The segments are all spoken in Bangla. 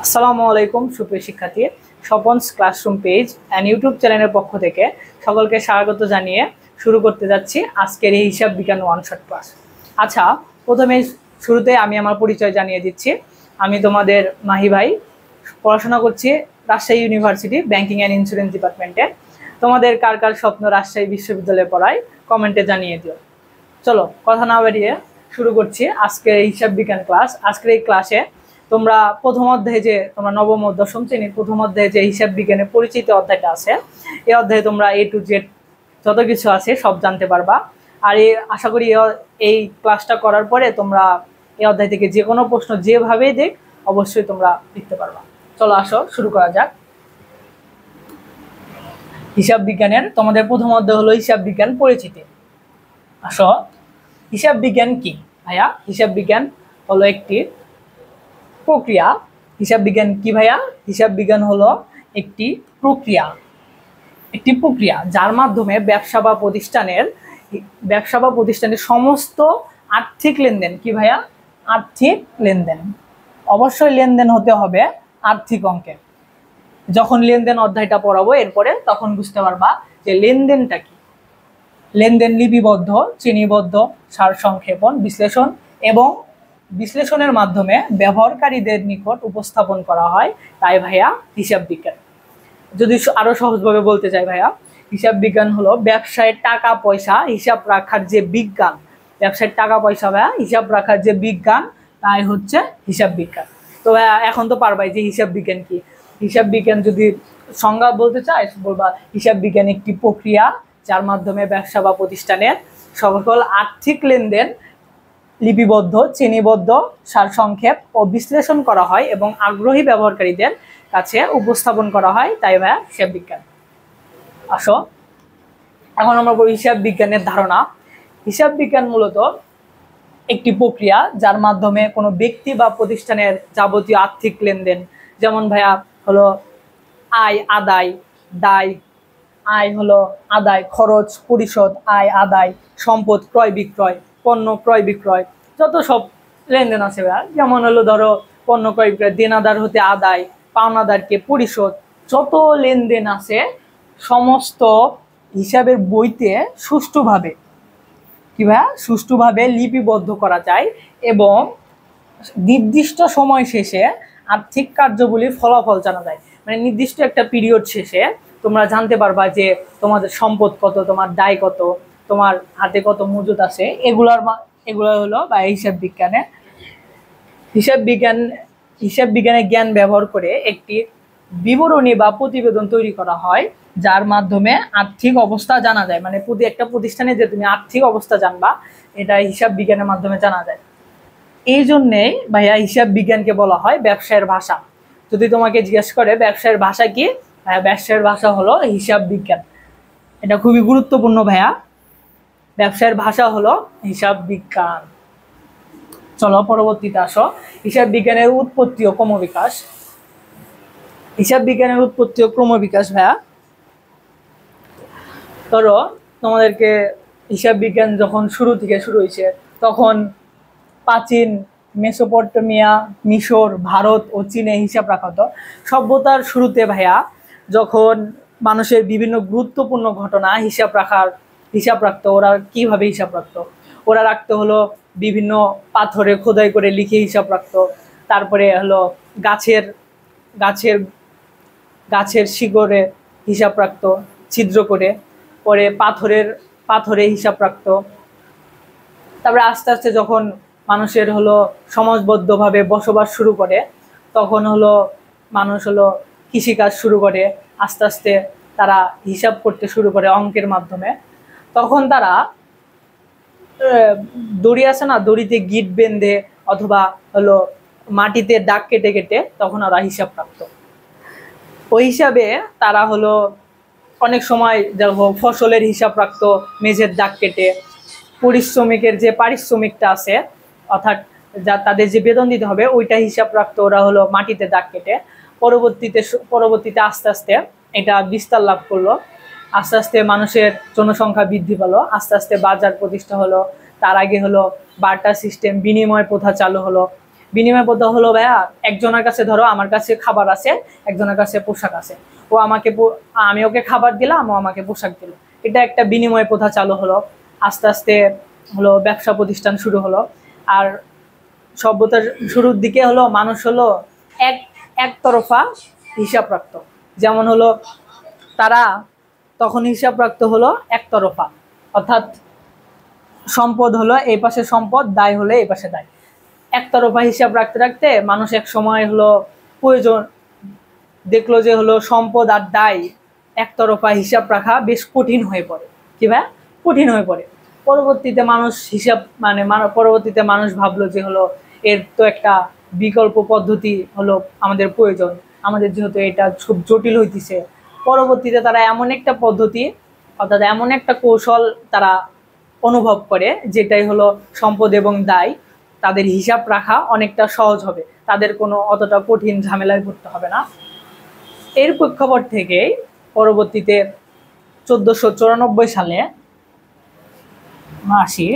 আসসালামু আলাইকুম সুপ্রিয় শিক্ষার্থী, স্বপনস ক্লাসরুম পেজ অ্যান্ড ইউটিউব চ্যানেলের পক্ষ থেকে সকলকে স্বাগত জানিয়ে শুরু করতে যাচ্ছি আজকের এই হিসাব বিজ্ঞান ওয়ান শট ক্লাস। আচ্ছা, প্রথমে শুরুতে আমি আমার পরিচয় জানিয়ে দিচ্ছি। আমি তোমাদের মাহি ভাই, পড়াশোনা করছি Rajshahi university banking and insurance ডিপার্টমেন্টে। তোমাদের কার কার স্বপ্ন রাজশাহী বিশ্ববিদ্যালয়ে পড়ায় কমেন্টে জানিয়ে দিও। চলো কথা না বাড়িয়ে শুরু করছি আজকের এই হিসাব বিজ্ঞান ক্লাস। আজকের এই ক্লাসে তোমরা প্রথম অধ্যায়ে যে তোমরা নবম ও দশম শ্রেণীর প্রথম অধ্যায়ে যে হিসাব বিজ্ঞানের পরিচিত অধ্যায়টা আছে, এই অধ্যায়ে তোমরা A to Z যত কিছু আছে সব জানতে পারবা। আর আশা করি এই ক্লাসটা করার পরে তোমরা এই অধ্যায় থেকে যে কোনো প্রশ্ন যেভাবেই দেখ অবশ্যই তোমরা লিখতে পারবা। চলো আসো শুরু করা যাক। হিসাব বিজ্ঞানের তোমাদের প্রথম অধ্যায় হলো হিসাব বিজ্ঞান পরিচিতি। আসো, হিসাব বিজ্ঞান কি ভাইয়া? হিসাব বিজ্ঞান হলো একটি প্রক্রিয়া। হিসাব বিজ্ঞান কি ভাইয়া? হিসাব বিজ্ঞান হলো একটি প্রক্রিয়া যার মাধ্যমে ব্যবসা বা প্রতিষ্ঠানের সমস্ত আর্থিক লেনদেন, কি ভাইয়া? আর্থিক লেনদেন, অবশ্যই লেনদেন হতে হবে আর্থিক অঙ্কে। যখন লেনদেন অধ্যায়টা পড়াবো এরপরে তখন বুঝতে পারবা যে লেনদেনটা কি। লেনদেন লিপিবদ্ধ, শ্রেণীবদ্ধ, সারসংক্ষেপণ, বিশ্লেষণ এবং বিশ্লেষণের মাধ্যমে ব্যবহারকারীদের নিকট উপস্থাপন করা হয়, তাই ভাইয়া হিসাব বিজ্ঞান। যদি আরো সহজভাবে বলতে চাই ভাইয়া, হিসাব বিজ্ঞান হলো ব্যবসায় টাকা পয়সা হিসাব রাখার যে বিজ্ঞান, ব্যবসায় টাকা পয়সা ভাইয়া হিসাব রাখার যে বিজ্ঞান, তাই হচ্ছে হিসাব বিজ্ঞান। তো ভাইয়া এখন তো পারবাই যে হিসাব বিজ্ঞান কি। হিসাব বিজ্ঞান যদি সংজ্ঞা বলতে চাই বলবা হিসাব বিজ্ঞান একটি প্রক্রিয়া যার মাধ্যমে ব্যবসা বা প্রতিষ্ঠানের সকল আর্থিক লেনদেন লিপিবদ্ধ, শ্রেণীবদ্ধ, সারসংক্ষেপ ও বিশ্লেষণ করা হয় এবং আগ্রহী ব্যবহারকারীদের কাছে উপস্থাপন করা হয়, তাই ভাইয়া হিসাব বিজ্ঞান। আসো এখন আমরা বলি হিসাব বিজ্ঞানের ধারণা। হিসাব বিজ্ঞান মূলত একটি প্রক্রিয়া যার মাধ্যমে কোনো ব্যক্তি বা প্রতিষ্ঠানের যাবতীয় আর্থিক লেনদেন, যেমন ভাইয়া হলো আয় আদায়, দায়, আয় হলো আদায়, খরচ পরিশোধ, আয় আদায়, সম্পদ ক্রয় বিক্রয়, পণ্য ক্রয় বিক্রয়, যত সব লেনদেন আছে ভাইয়া, যেমন হলো ধরো পণ্য ক্রয় বিক্রয়, দেনাদার হতে আদায়, পাওনাদারকে পরিশোধ, যত লেনদেন আছে সমস্ত হিসাবের বইতে সুষ্ঠুভাবে কি ভাইয়া সুষ্ঠুভাবে লিপিবদ্ধ করা যায় এবং নির্দিষ্ট সময় শেষে আর্থিক কার্যগুলির ফলাফল জানা যায়। মানে নির্দিষ্ট একটা পিরিয়ড শেষে তোমরা জানতে পারবা যে তোমাদের সম্পদ কত, তোমার দায় কত, তোমার হাতে কত মজুদ আছে। এগুলো হলো বা হিসাব বিজ্ঞানের জ্ঞান ব্যবহার করে একটি বিবরণী বা প্রতিবেদন তৈরি করা হয় যার মাধ্যমে আর্থিক অবস্থা জানা যায়। মানে একটা প্রতিষ্ঠানে যে তুমি আর্থিক অবস্থা জানবা, এটা হিসাব বিজ্ঞানের মাধ্যমে জানা যায়। এই জন্যেই ভাইয়া হিসাব বিজ্ঞানকে বলা হয় ব্যবসায়ের ভাষা। যদি তোমাকে জিজ্ঞেস করে ব্যবসায়ের ভাষা কি, ভাইয়া ব্যবসায়ের ভাষা হলো হিসাব বিজ্ঞান। এটা খুবই গুরুত্বপূর্ণ ভাইয়া, ব্যবসায়ের ভাষা হলো হিসাব বিজ্ঞান। চলো পরবর্তীতে আসো, হিসাব বিজ্ঞানের উৎপত্তি ও ক্রমবিকাশ। হিসাব বিজ্ঞানের উৎপত্তি ও ক্রমবিকাশ ভাইয়া, ধরো তোমাদেরকে হিসাব বিজ্ঞান যখন শুরু থেকে শুরু হয়েছে তখন প্রাচীন মেসোপটেমিয়া, মিশর, ভারত ও চীনে হিসাব রাখা হতো। সভ্যতার শুরুতে ভাইয়া যখন মানুষের বিভিন্ন গুরুত্বপূর্ণ ঘটনা হিসাব রাখতো, ওরা কিভাবে হিসাব রাখতো? ওরা রাখতে হলো বিভিন্ন পাথরে খোদাই করে লিখে হিসাব রাখতো। তারপরে হলো গাছের শিকড়ে হিসাব রাখতো ছিদ্র করে, পরে পাথরে হিসাব রাখতো। তারপরে আস্তে আস্তে যখন মানুষের হলো সমাজবদ্ধভাবে বসবাস শুরু করে, তখন হলো মানুষ হলো কৃষিকাজ শুরু করে, আস্তে আস্তে তারা হিসাব করতে শুরু করে অঙ্কের মাধ্যমে। তখন তারা দড়ি আছে না, দড়িতে গিট বেঁধে অথবা হলো মাটিতে দাগ কেটে কেটে তখন ওরা হিসাব রাখতো। ওই হিসাবে তারা হলো অনেক সময় ফসলের হিসাব রাখতো মেঝের দাগ কেটে। পরিশ্রমিকের যে পারিশ্রমিকটা আছে, অর্থাৎ তাদের যে বেতন দিতে হবে ওইটা হিসাব রাখতো ওরা হলো মাটিতে দাগ কেটে। পরবর্তীতে আস্তে আস্তে এটা বিস্তার লাভ করলো, আস্তে আস্তে মানুষের জনসংখ্যা বৃদ্ধি পেলো, আস্তে আস্তে বাজার প্রতিষ্ঠা হলো। তার আগে হলো বার্টার সিস্টেম, বিনিময় প্রথা চালু হলো। বিনিময় প্রথা হলো ভাইয়া, একজনের কাছে ধরো আমার কাছে খাবার আছে, একজনের কাছে পোশাক আছে, ও আমাকে আমি ওকে খাবার দিলাম, ও আমাকে পোশাক দিল, এটা একটা বিনিময় প্রথা চালু হলো। আস্তে আস্তে হলো ব্যবসা প্রতিষ্ঠান শুরু হলো। আর সভ্যতার শুরুর দিকে হলো মানুষ হলো এক একতরফা হিসাব রাখতো। যেমন হলো তারা তখন হিসাব রাখতো হলো একতরফা, অর্থাৎ সম্পদ হলো এই পাশে সম্পদ, দায় হলে এই পাশে দায়। একতরফা হিসাব রাখতে রাখতে মানুষ এক সময় হলো প্রয়োজন দেখলো যে হলো সম্পদ আর দায় একতরফা হিসাব রাখা বেশ কঠিন হয়ে পড়ে। কি ভাই? কঠিন হয়ে পড়ে। পরবর্তীতে মানুষ হিসাব পরবর্তীতে মানুষ ভাবলো যে হলো এর তো একটা বিকল্প পদ্ধতি হলো আমাদের প্রয়োজন, আমাদের যেহেতু এটা খুব জটিল হইতেছে। পরবর্তীতে তারা এমন একটা পদ্ধতি, অর্থাৎ এমন একটা কৌশল তারা অনুভব করে, যেটাই হলো সম্পদ এবং দায় তাদের হিসাব রাখা অনেকটা সহজ হবে, তাদের কোনো অতটা কঠিন ঝামেলায় পড়তে হবে না। এর প্রেক্ষাপট থেকে পরবর্তীতে 1494 সালে আসি,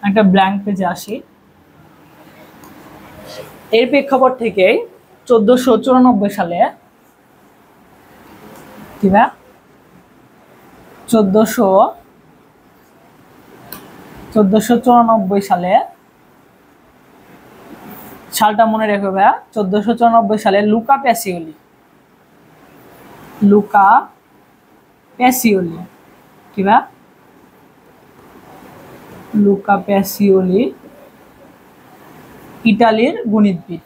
একটা ব্ল্যাঙ্ক পেজে আসি। এর প্রেক্ষাপট থেকে 1494 সালে কি ভাই 1494 সালে, সালটা মনে রেখো ভাইয়া, 1494 সালে লুকা প্যাসিওলি কি ভাই লুকা প্যাসিওলি ইটালির গণিতবিদ,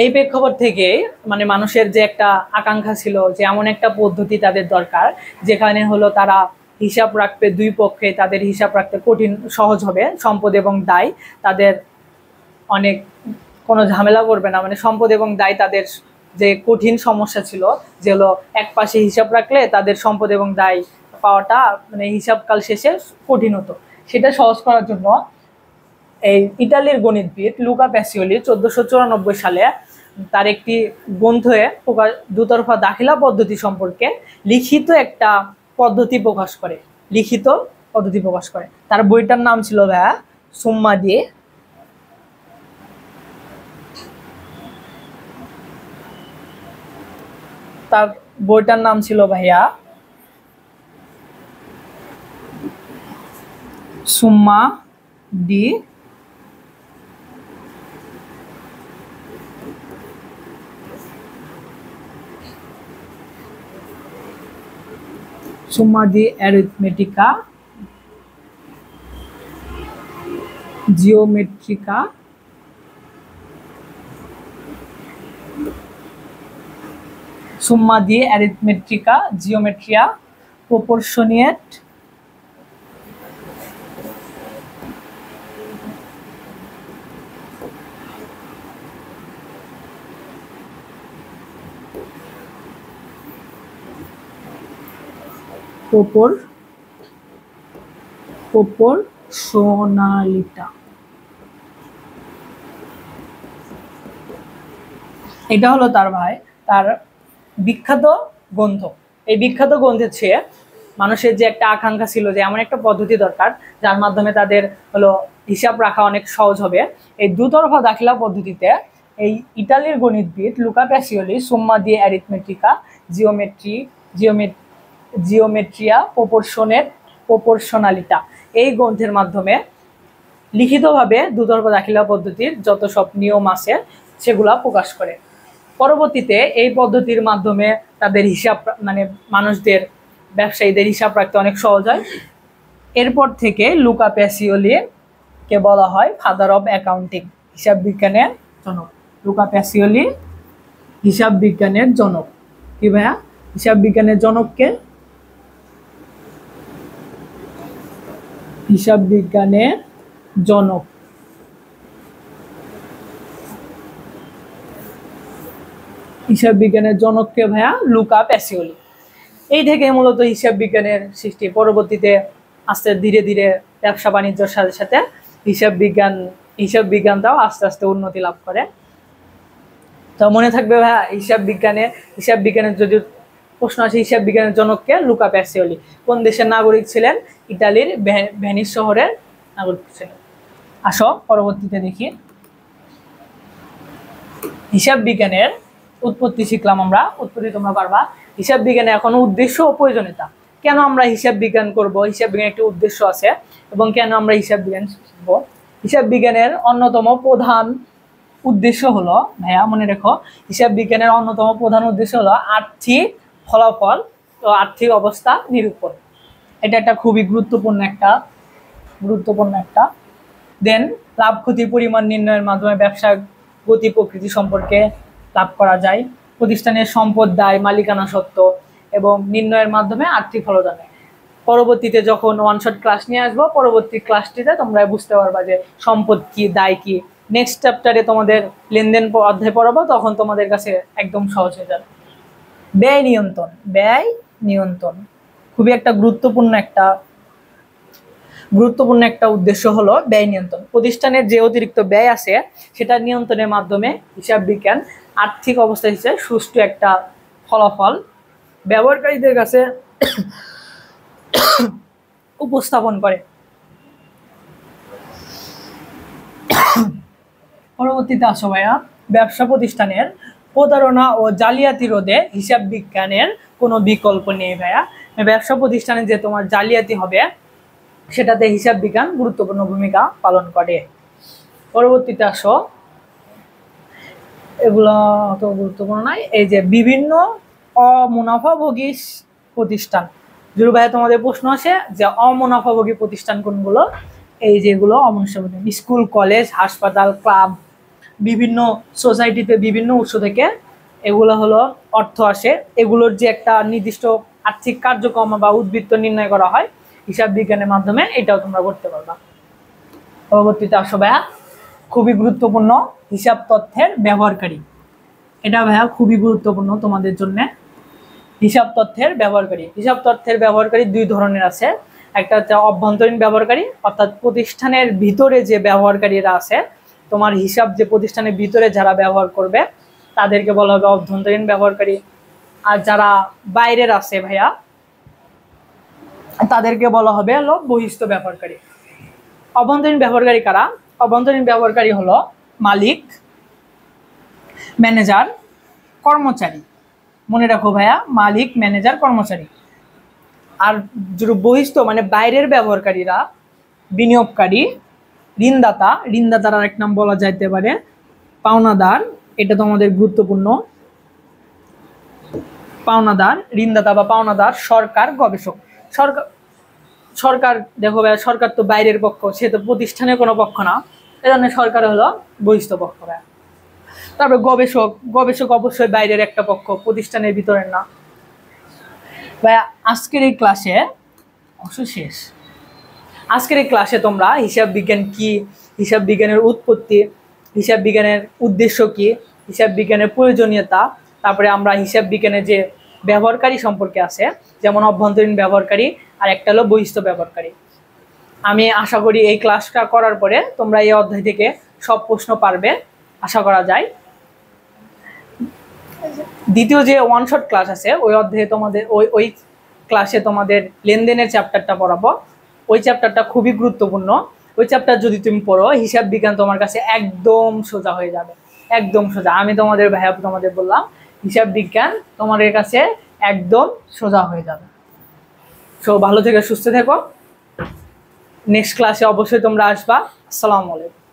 এই প্রেক্ষাপট থেকে মানে মানুষের যে একটা আকাঙ্ক্ষা ছিল যে এমন একটা পদ্ধতি তাদের দরকার যেখানে হলো তারা হিসাব রাখবে, দুই পক্ষে তাদের হিসাব রাখতে সহজ হবে, সম্পদ এবং দায় তাদের অনেক কোনো ঝামেলা করবে না। মানে সম্পদ এবং দায় তাদের যে কঠিন সমস্যা ছিল, যে হলো এক পাশে হিসাব রাখলে তাদের সম্পদ এবং দায় পাওয়াটা মানে হিসাবকাল শেষে কঠিন হতো, সেটা সহজ করার জন্য এই ইটালির গণিতবিদ লুকা প্যাসিওলি 1494 সালে তার একটি গ্রন্থে দুতরফা দাখিলা পদ্ধতি সম্পর্কে লিখিত একটা পদ্ধতি প্রকাশ করে, তার বইটার নাম ছিল ভাইয়া সুম্মা ডি, তার বইটার নাম ছিল ভাইয়া সুম্মা ডি অ্যারিথমেটিকা জিওমেট্রিকা জিওমেট্রিয়া প্রপোর্শনিয়েট প্রপোর্শনালিটা। এটা হলো তার বিখ্যাত গ্রন্থ। এই বিখ্যাত গ্রন্থের চেয়ে মানুষের যে একটা আকাঙ্ক্ষা ছিল যে এমন একটা পদ্ধতি দরকার যার মাধ্যমে তাদের হলো হিসাব রাখা অনেক সহজ হবে, এই দুতরফা দাখিলা পদ্ধতিতে এই ইটালির গণিতবিদ লুকা প্যাসিওলি সুম্মা ডি অ্যারিথমেটিকা জিওমেট্রিয়া প্রপোর্শনালিটা এই গ্রন্থের মাধ্যমে লিখিতভাবে দুতরফা দাখিলা পদ্ধতির যত সব নিয়ম আছে সেগুলা প্রকাশ করে। পরবর্তীতে এই পদ্ধতির মাধ্যমে তাদের হিসাব মানে মানুষদের ব্যবসায়ীদের হিসাব রাখতে অনেক সহজ হয়। এরপর থেকে লুকা প্যাসিওলি কে বলা হয় ফাদার অব অ্যাকাউন্টিং, হিসাব বিজ্ঞানের জনক। লুকা প্যাসিওলি হিসাব বিজ্ঞানের জনক। কি ভাইয়া? হিসাব বিজ্ঞানের জনককে হিসাব বিজ্ঞানের জনক জনককে ভাইয়া লুকা প্যাসিওলি। এই থেকে মূলত হিসাব বিজ্ঞানের সৃষ্টি। পরবর্তীতে আস্তে ধীরে ধীরে ব্যবসা বাণিজ্যের সাথে সাথে হিসাব বিজ্ঞানটাও আস্তে আস্তে উন্নতি লাভ করে। তো মনে থাকবে ভাইয়া, হিসাব বিজ্ঞানের যদি প্রশ্ন আসে, হিসাব বিজ্ঞানের জনককে? Luka Pacioli. কোন দেশের নাগরিক ছিলেন? ইতালির ভেনিস শহরের নাগরিক ছিলেন। আসো পরবর্তীতে দেখি। হিসাব বিজ্ঞানের উৎপত্তি শিখলাম আমরা, উৎপত্তি তোমরা পারবা। হিসাব বিজ্ঞানে এখন উদ্দেশ্য ও প্রয়োজনীয়তা। কেন আমরা হিসাব বিজ্ঞান করব? হিসাব বিজ্ঞানের একটি উদ্দেশ্য আছে, এবং কেন আমরা হিসাব বিজ্ঞান শিখবো? হিসাব বিজ্ঞানের অন্যতম প্রধান উদ্দেশ্য হলো, ভাইয়া মনে রেখো, হিসাব বিজ্ঞানের অন্যতম প্রধান উদ্দেশ্য হলো আর্থিক ফলাফল ও আর্থিক অবস্থা নিরূপণ। এটা একটা খুবই গুরুত্বপূর্ণ একটা দেন লাভ ক্ষতির পরিমাণ নির্ণয়ের মাধ্যমে ব্যবসার গতি প্রকৃতি সম্পর্কে লাভ করা যায়। প্রতিষ্ঠানের সম্পদ, দায়, মালিকানা সত্ত্ব এবং নির্ণয়ের মাধ্যমে আর্থিক ফলাফল। পরবর্তীতে যখন ওয়ান শট ক্লাস নিয়ে আসবো, পরবর্তী ক্লাসটিতে তোমরা বুঝতে পারবা যে সম্পদ কি, দায় কি। নেক্সট চ্যাপ্টারে তোমাদের লেনদেন অধ্যায় পড়াবো, তখন তোমাদের কাছে একদম সহজ হয়ে যাবে। ব্যয় নিয়ন্ত্রণ খুবই একটা গুরুত্বপূর্ণ একটা উদ্দেশ্য হলো ব্যয় নিয়ন্ত্রণ। প্রতিষ্ঠানের যে অতিরিক্ত ব্যয় আছে সেটা নিয়ন্ত্রণের মাধ্যমে হিসাব বিজ্ঞান আর্থিক অবস্থা হিসেবে সুষ্ঠু একটা ফলাফল ব্যবহারকারীদের কাছে উপস্থাপন করে। পরবর্তীতে আসো ভাইয়া, ব্যবসা প্রতিষ্ঠানের প্রতারণা ও জালিয়াতি রোধে হিসাব বিজ্ঞানের কোনো বিকল্প নেই ভাইয়া। ব্যবসা প্রতিষ্ঠানে যে তোমার জালিয়াতি হবে সেটাতে হিসাব বিজ্ঞান গুরুত্বপূর্ণ ভূমিকা পালন করে। পরবর্তীতে আসো, এগুলো অত গুরুত্বপূর্ণ নয়। এই যে বিভিন্ন অমুনাফাভোগী প্রতিষ্ঠান, যদি ভাইয়া তোমাদের প্রশ্ন আসে যে অমুনাফাভোগী প্রতিষ্ঠান কোনগুলো, এই যেগুলো অমুনাফাভোগী স্কুল, কলেজ, হাসপাতাল, ক্লাব, বিভিন্ন সোসাইটিতে বিভিন্ন উৎস থেকে এগুলো হলো অর্থ আসে, এগুলোর যে একটা নির্দিষ্ট আর্থিক কার্যক্রম বা উদ্বৃত্ত নির্ণয় করা হয় হিসাব বিজ্ঞানের মাধ্যমে, এটাও তোমরা করতে পারবা। পরবর্তীতে আসো ভাইয়া, খুবই গুরুত্বপূর্ণ হিসাব তথ্যের ব্যবহারকারী। এটা ভাইয়া খুবই গুরুত্বপূর্ণ তোমাদের জন্য। হিসাব তথ্যের ব্যবহারকারী দুই ধরনের আছে। একটা হচ্ছে অভ্যন্তরীণ ব্যবহারকারী, অর্থাৎ প্রতিষ্ঠানের ভিতরে যে ব্যবহারকারীরা আছে, তোমার হিসাব যে প্রতিষ্ঠানের ভিতরে যারা ব্যবহার করবে তাদেরকে বলা হবে অভ্যন্তরীণ ব্যবহারকারী। আর যারা বাইরের আছে ভাইয়া তাদেরকে বলা হবে হলো বহিস্থ ব্যবহারকারী। অভ্যন্তরীণ ব্যবহারকারী কারা? অভ্যন্তরীণ ব্যবহারকারী হলো মালিক, ম্যানেজার, কর্মচারী। মনে রাখো ভাইয়া, মালিক, ম্যানেজার, কর্মচারী। আর যদি বহিস্থ মানে বাইরের ব্যবহারকারীরা বিনিয়োগকারী, ঋণদাতার আরেক নাম বলা যাইতে পারে পাওনাদার। এটা তোমাদের গুরুত্বপূর্ণ। পাওনাদার, ঋণদাতা বা পাওনাদার, সরকার, গবেষক। সরকার দেখো ভাইয়া, সরকার তো বাইরের পক্ষ, সে তো প্রতিষ্ঠানের কোনো পক্ষ না, এজন্য সরকার হলো বহিস্থ পক্ষ ভাইয়া। তারপরে গবেষক অবশ্যই বাইরের একটা পক্ষ, প্রতিষ্ঠানের ভিতরের না ভাইয়া। আজকের এই ক্লাসে অবশ্যই শেষ। আজকের এই ক্লাসে তোমরা হিসাব বিজ্ঞান কি, হিসাব বিজ্ঞানের উৎপত্তি, হিসাব বিজ্ঞানের উদ্দেশ্য কি, হিসাব বিজ্ঞানের প্রয়োজনীয়তা, তারপরে আমরা হিসাব বিজ্ঞানের যে ব্যবহারকারী সম্পর্কে আছে, যেমন অভ্যন্তরীণ ব্যবহারকারী আর একটা হলো বহিস্থ ব্যবহারকারী। আমি আশা করি এই ক্লাসটা করার পরে তোমরা এই অধ্যায় থেকে সব প্রশ্ন পারবে, আশা করা যায়। দ্বিতীয় যে ওয়ান শট ক্লাস আছে ওই অধ্যায়ে তোমাদের ওই ক্লাসে তোমাদের লেনদেনের চ্যাপ্টারটা পড়াবো। ওই চ্যাপ্টারটা খুবই গুরুত্বপূর্ণ। ওই চ্যাপ্টার যদি তুমি পড়ো, হিসাব বিজ্ঞান তোমার কাছে একদম সোজা হয়ে যাবে, একদম সোজা। আমি তোমাদের বললাম হিসাব বিজ্ঞান তোমাদের কাছে একদম সোজা হয়ে যাবে। সো ভালো থেকে সুস্থ থেকো। নেক্সট ক্লাসে অবশ্যই তোমরা আসবা। আসসালামু আলাইকুম।